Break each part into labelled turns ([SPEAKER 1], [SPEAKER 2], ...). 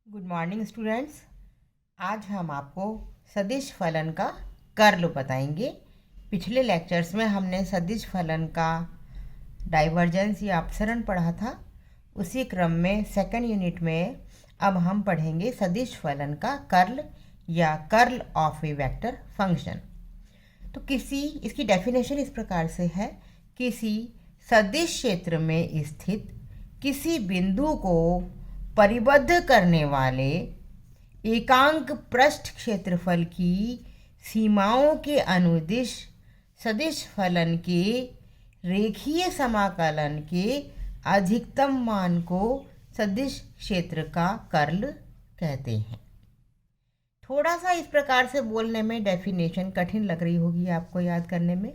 [SPEAKER 1] Good morning students. आज हम आपको सदिश फलन का कर्ल बताएंगे। पिछले लेक्चर्स में हमने सदिश फलन का डाइवर्जेंस या अपसरण पढ़ा था। उसी क्रम में सेकंड यूनिट में अब हम पढ़ेंगे सदिश फलन का कर्ल या curl of A vector function. तो इसकी डेफिनेशन इस प्रकार से है, किसी सदिश क्षेत्र में स्थित किसी बिंदु को परिबद्ध करने वाले एकांक पृष्ठ क्षेत्रफल की सीमाओं के अनुदिश सदिश फलन के रेखीय समाकलन के अधिकतम मान को सदिश क्षेत्र का कर्ल कहते हैं। थोड़ा सा इस प्रकार से बोलने में डेफिनेशन कठिन लग रही होगी आपको याद करने में,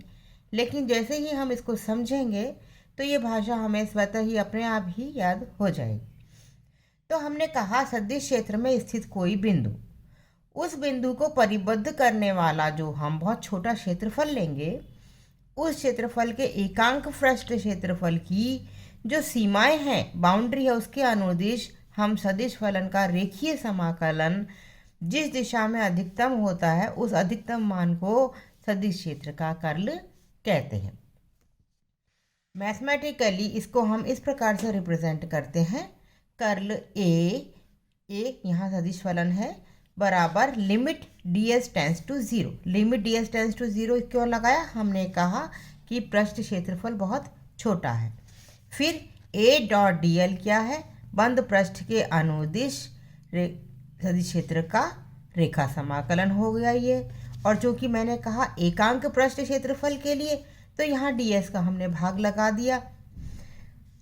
[SPEAKER 1] लेकिन जैसे ही हम इसको समझेंगे तो ये भाषा हमें स्वतः ही अपने आप ही याद हो जाएगी। तो हमने कहा सदिश क्षेत्र में स्थित कोई बिंदु, उस बिंदु को परिबद्ध करने वाला जो हम बहुत छोटा क्षेत्रफल लेंगे, उस क्षेत्रफल के एकांक पृष्ठ क्षेत्रफल की जो सीमाएं हैं, बाउंड्री है, उसके अनुदिश हम सदिश फलन का रेखीय समाकलन जिस दिशा में अधिकतम होता है उस अधिकतम मान को सदिश क्षेत्र का कर्ल कहते हैं। मैथमेटिकली इसको हम इस प्रकार से रिप्रेजेंट करते हैं, कर्ल ए यहाँ सदिश फलन है बराबर limit ds tends to zero. Limit ds tends to zero क्यों लगाया? हमने कहा कि पृष्ठ क्षेत्रफल बहुत छोटा है। फिर a डॉट dl क्या है? बंद पृष्ठ के अनुदिश सदिश क्षेत्र का रेखा समाकलन हो गया ये। और चूंकि मैंने कहा एकांक पृष्ठ क्षेत्रफल के लिए, तो यहाँ ds का हमने भाग लगा दिया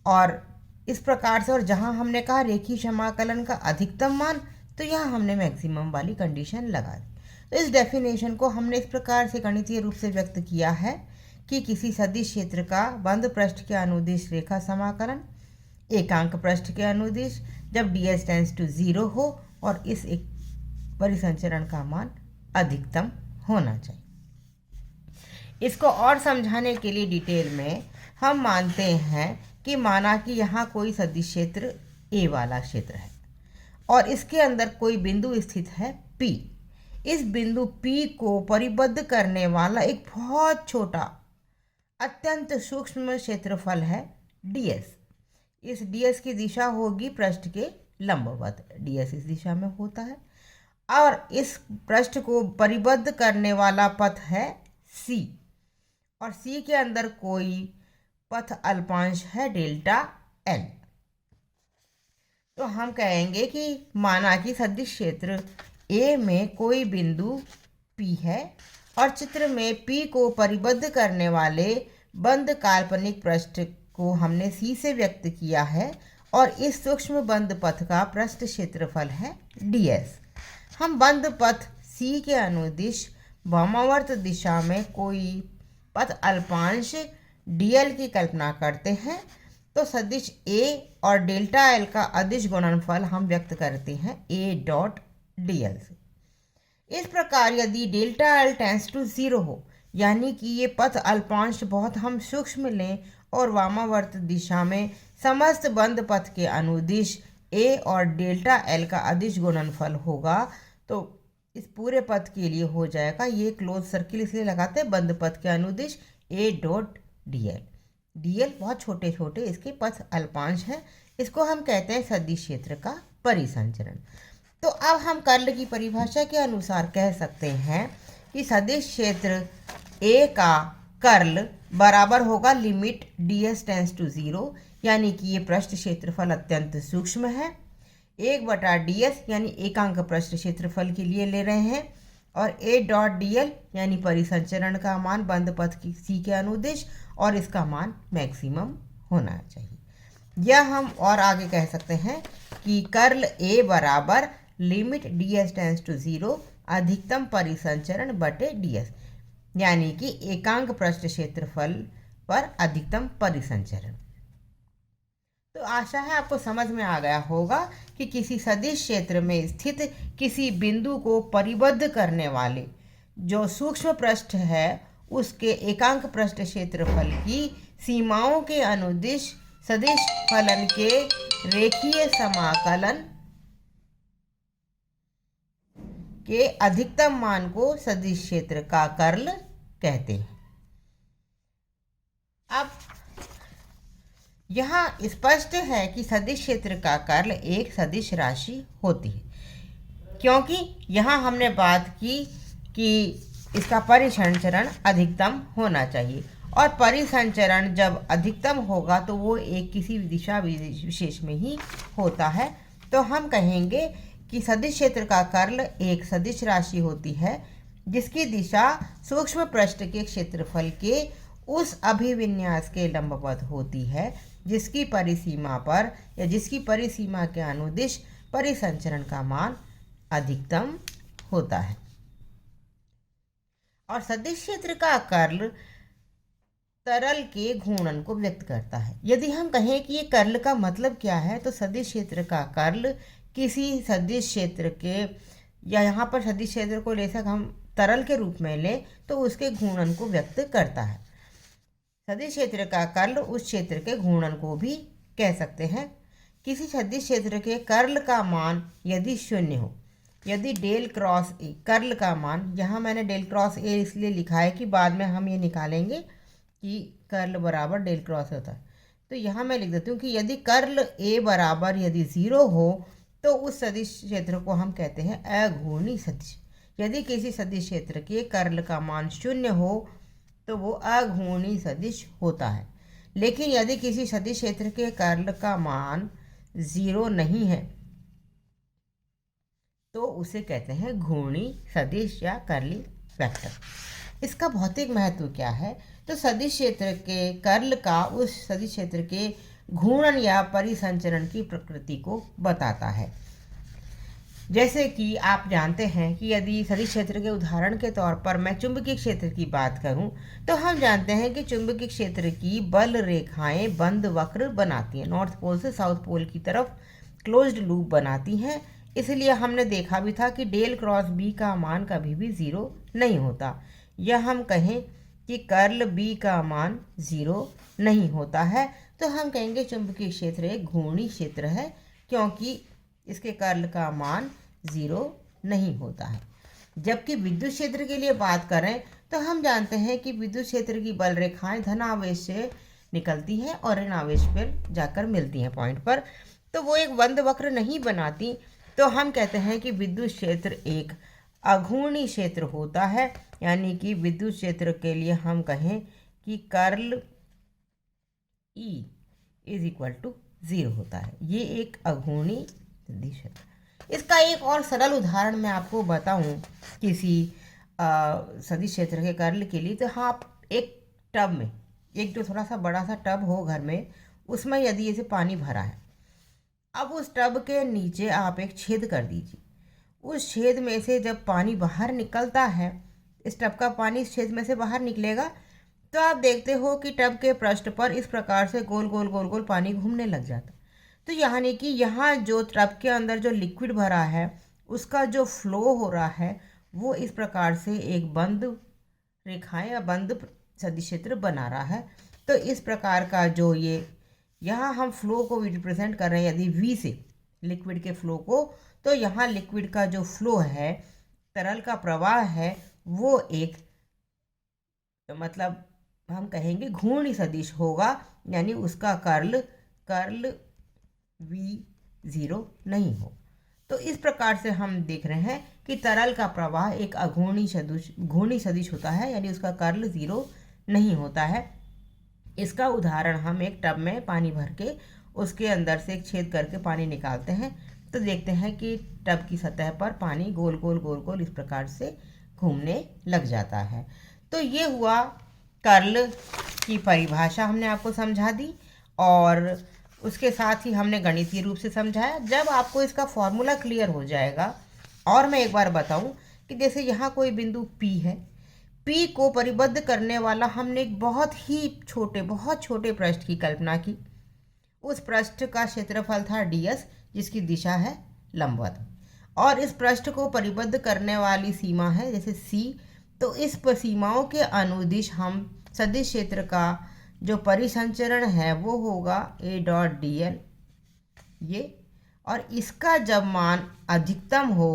[SPEAKER 1] और इस प्रकार से। और जहाँ हमने कहा रेखीय समाकलन का अधिकतम मान, तो यहाँ हमने मैक्सिमम वाली कंडीशन लगा दी। तो इस डेफिनेशन को हमने इस प्रकार से गणितीय रूप से व्यक्त किया है कि किसी सदिश क्षेत्र का बंद पृष्ठ के अनुदिश रेखा समाकलन एकांक पृष्ठ के अनुदिश जब ds टेंस टू जीरो हो और इस एक परिसंचरण का मान अधिकतम होना चाहिए। इसको और समझाने के लिए डिटेल में हम मानते हैं कि माना कि यहाँ कोई सदिश क्षेत्र A वाला क्षेत्र है और इसके अंदर कोई बिंदु स्थित है P। इस बिंदु P को परिबद्ध करने वाला एक बहुत छोटा अत्यंत सूक्ष्म क्षेत्रफल है ds। इस ds की दिशा होगी पृष्ठ के लंबवत, ds इस दिशा में होता है और इस पृष्ठ को परिबद्ध करने वाला पथ है C और C के अंदर कोई पथ अल्पांश है डेल्टा L। तो हम कहेंगे कि माना कि सदिश क्षेत्र A में कोई बिंदु P है और चित्र में P को परिबद्ध करने वाले बंद काल्पनिक पृष्ठ को हमने C से व्यक्त किया है और इस सूक्ष्म बंद पथ का पृष्ठ क्षेत्रफल है ds। हम बंद पथ C के अनुदिश वामावर्त दिशा में कोई पथ अल्पांश dl की कल्पना करते हैं, तो सदिश A और डेल्टा L का अदिश गुणनफल हम व्यक्त करते हैं A डॉट dl से। इस प्रकार यदि delta L tends to zero हो, यानी कि ये पथ अल्पांश बहुत हम सूक्ष्म लें और वामावर्त दिशा में समस्त बंद पथ के अनुदिश A और डेल्टा L का अदिश गुणनफल होगा, तो इस पूरे पथ के लिए हो जाएगा, ये क्लोज सर्किल इसलिए लगाते हैं, बंद पथ के अनुदिश A डॉट dl। dl बहुत छोटे छोटे इसके पथ अल्पांश हैं, इसको हम कहते हैं सदिश क्षेत्र का परिसंचरण। तो अब हम कर्ल की परिभाषा के अनुसार कह सकते हैं कि सदिश क्षेत्र A का कर्ल बराबर होगा limit ds tends to zero, यानी कि ये पृष्ठ क्षेत्रफल अत्यंत सूक्ष्म है, 1/ds यानी एकांक पृष्ठ क्षेत्रफल के लिए ले रहे हैं और A डॉट dl यानी परिसंचरण का मान बंद पथ की C के अनुदिश और इसका मान मैक्सिमम होना चाहिए। यह हम और आगे कह सकते हैं कि कर्ल A बराबर limit ds tends to zero अधिकतम परिसंचरण बटे ds, यानी कि एकांक पृष्ठ क्षेत्रफल पर अधिकतम परिसंचरण। तो आशा है आपको समझ में आ गया होगा कि किसी सदिश क्षेत्र में स्थित किसी बिंदु को परिबद्ध करने वाले जो सूक्ष्म पृष्ठ है उसके एकांक पृष्ठ क्षेत्रफल की सीमाओं के अनुदिश सदिश फलन के रेखीय समाकलन के अधिकतम मान को सदिश क्षेत्र का कर्ल कहते हैं। अब यहाँ स्पष्ट है कि सदिश क्षेत्र का कर्ल एक सदिश राशि होती है, क्योंकि यहाँ हमने बात की कि इसका परिसंचरण अधिकतम होना चाहिए, और परिसंचरण जब अधिकतम होगा तो वो एक किसी दिशा विशेष में ही होता है। तो हम कहेंगे कि सदिश क्षेत्र का कर्ल एक सदिश राशि होती है जिसकी दिशा सूक्ष्म पृष्ठ के क्षेत्रफल के उस अभिविन्यास के लंबवत होती है जिसकी परिसीमा पर या जिसकी परिसीमा के अनुदिश परिसंचरण का मान अधिकतम होता है। और सदिश क्षेत्र का कर्ल तरल के घूर्णन को व्यक्त करता है। यदि हम कहें कि ये कर्ल का मतलब क्या है, तो सदिश क्षेत्र का कर्ल किसी सदिश क्षेत्र के, या यहाँ पर सदिश क्षेत्र को ले हम तरल के रूप में लें तो उसके घूर्णन को व्यक्त करता है। सदिश क्षेत्र का कर्ल उस क्षेत्र के घूर्णन को भी कह सकते हैं। किसी सदिश क्षेत्र के कर्ल का मान यदि शून्य हो, यदि डेल क्रॉस ए, कर्ल का मान, यहाँ मैंने डेल क्रॉस ए इसलिए लिखा है कि बाद में हम ये निकालेंगे कि कर्ल बराबर डेल क्रॉस होता है, तो यहाँ मैं लिख देती हूँ कि यदि कर्ल ए बराबर यदि 0 हो तो उस सदिश क्षेत्र को हम कहते हैं अघूर्णी सदिश। यदि किसी सदिश क्षेत्र के कर्ल का मान 0 हो तो वो अघूर्णी सदिश होता है। लेकिन यदि किसी सदिश क्षेत्र के कर्ल का मान 0 नहीं है तो उसे कहते हैं घूर्णी सदिश या कर्ली वेक्टर। इसका भौतिक महत्व क्या है, तो सदिश क्षेत्र के कर्ल का उस सदिश क्षेत्र के घूर्णन या परिसंचरण की प्रकृति को बताता है। जैसे कि आप जानते हैं कि यदि सदिश क्षेत्र के उदाहरण के तौर पर मैं चुंबकीय क्षेत्र की बात करूं, तो हम जानते हैं कि चुंबकीय क्षेत्र की बल रेखाएं बंद वक्र बनाती हैं, नॉर्थ पोल से साउथ पोल की तरफ क्लोज्ड लूप बनाती हैं। इसलिए हमने देखा भी था कि डेल क्रॉस बी का मान कभी भी 0 नहीं होता, या हम कहें कि कर्ल बी का मान 0 नहीं होता है, तो हम कहेंगे चुंबकीय क्षेत्र एक घूर्णी क्षेत्र है, क्योंकि इसके कर्ल का मान 0 नहीं होता है। जबकि विद्युत क्षेत्र के लिए बात करें तो हम जानते हैं कि विद्युत क्षेत्र की बल रेखाएं धन आवेश से निकलती हैं और ऋण आवेश पर जाकर मिलती हैं पॉइंट पर, तो वो एक बंद वक्र नहीं बनाती। तो हम कहते हैं कि विद्युत क्षेत्र एक अघूर्णी क्षेत्र होता है, यानी कि विद्युत क्षेत्र के लिए हम कहें कि कर्ल E = 0 होता है। ये एक अघूर्णी सदिश है। इसका एक और सरल उदाहरण मैं आपको बताऊं किसी सदिश क्षेत्र के कर्ल के लिए। तो हाँ, आप एक टब में, एक जो थोड़ा सा बड़ा सा टब हो घर में, उसमें यदि ऐसे पानी भरा है, अब उस टब के नीचे आप एक छेद कर दीजिए। उस छेद में से जब पानी बाहर निकलता है, इस टब का पानी इस छेद में से बाहर निकलेगा, तो आप देखते हो कि टब के पृष्ठ पर इस प्रकार से गोल गोल गोल गोल पानी घूमने लग जाता। तो यानी कि यहाँ जो टब के अंदर जो लिक्विड भरा है उसका जो फ्लो हो रहा है वो इस प्रकार से एक बंद रेखाएं या बंद सदिश क्षेत्र बना रहा है। तो इस प्रकार का जो ये यहाँ हम फ्लो को रिप्रेजेंट कर रहे हैं यदि V से लिक्विड के फ्लो को, तो यहाँ लिक्विड का जो फ्लो है, तरल का प्रवाह है, वो एक मतलब हम कहेंगे घूर्णी सदिश होगा, यानी उसका कर्ल V 0 नहीं हो। तो इस प्रकार से हम देख रहे हैं कि तरल का प्रवाह एक घूर्णी सदिश होता है, यानी उसका कर्ल 0 नहीं होता है। इसका उदाहरण हम एक टब में पानी भर के उसके अंदर से एक छेद करके पानी निकालते हैं, तो देखते हैं कि टब की सतह पर पानी गोल गोल गोल गोल इस प्रकार से घूमने लग जाता है। तो ये हुआ कर्ल की परिभाषा, हमने आपको समझा दी, और उसके साथ ही हमने गणितीय रूप से समझाया। जब आपको इसका फॉर्मूला क्लियर हो जाएगा, और मैं एक बार बताऊं कि जैसे यहाँ कोई बिंदु P है, P को परिबद्ध करने वाला हमने एक बहुत छोटे पृष्ठ की कल्पना की। उस पृष्ठ का क्षेत्रफल था ds, जिसकी दिशा है लंबवत, और इस पृष्ठ को परिबद्ध करने वाली सीमा है जैसे C। तो इस सीमाओं के अनुदिश हम सदिश क्षेत्र का जो परिसंचरण है वो होगा A.dl ये, और इसका जब मान अधिकतम हो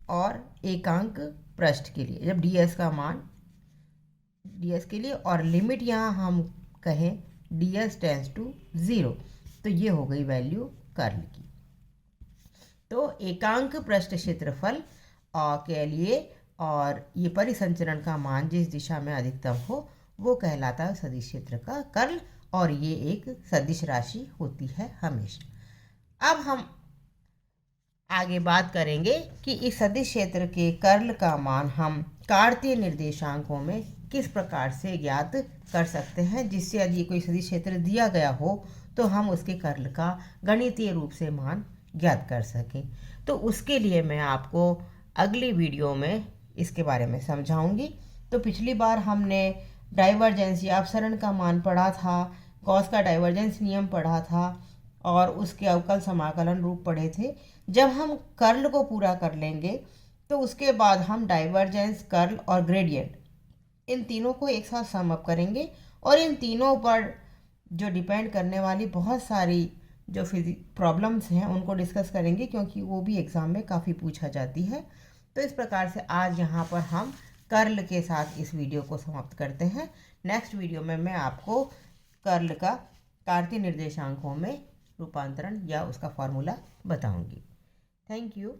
[SPEAKER 1] और एकांक पृष्ठ के लिए, जब ds का मान ds के लिए और लिमिट यहाँ हम कहें ds टेंड्स टू 0, तो ये हो गई वैल्यू कर्ल की। तो एकांक पृष्ठ क्षेत्रफल के लिए और ये परिसंचरण का मान जिस दिशा में अधिकतम हो वो कहलाता है सदिश क्षेत्र का कर्ल, और ये एक सदिश राशि होती है हमेशा। अब हम आगे बात करेंगे कि इस सदिश क्षेत्र के कर्ल का मान हम कार्तीय निर्देशांकों में किस प्रकार से ज्ञात कर सकते हैं, जिससे यदि कोई सदिश क्षेत्र दिया गया हो तो हम उसके कर्ल का गणितीय रूप से मान ज्ञात कर सकें। तो उसके लिए मैं आपको अगली वीडियो में इसके बारे में समझाऊंगी। तो पिछली बार हमने डाइवर्जेंस या अपसरण का मान पढ़ा था, गॉस का डाइवर्जेंस नियम पढ़ा था और उसके अवकल समाकलन रूप पढ़े थे। जब हम कर्ल को पूरा कर लेंगे तो उसके बाद हम डाइवर्जेंस, कर्ल और ग्रेडियंट इन तीनों को एक साथ सम अप करेंगे और इन तीनों पर जो डिपेंड करने वाली बहुत सारी जो प्रॉब्लम्स हैं उनको डिस्कस करेंगे, क्योंकि वो भी एग्ज़ाम में काफ़ी पूछा जाती है। तो इस प्रकार से आज यहाँ पर हम कर्ल के साथ इस वीडियो को समाप्त करते हैं। नेक्स्ट वीडियो में मैं आपको कर्ल का कार्तीय निर्देशांकों में रूपांतरण या उसका फॉर्मूला बताऊंगी। Thank you.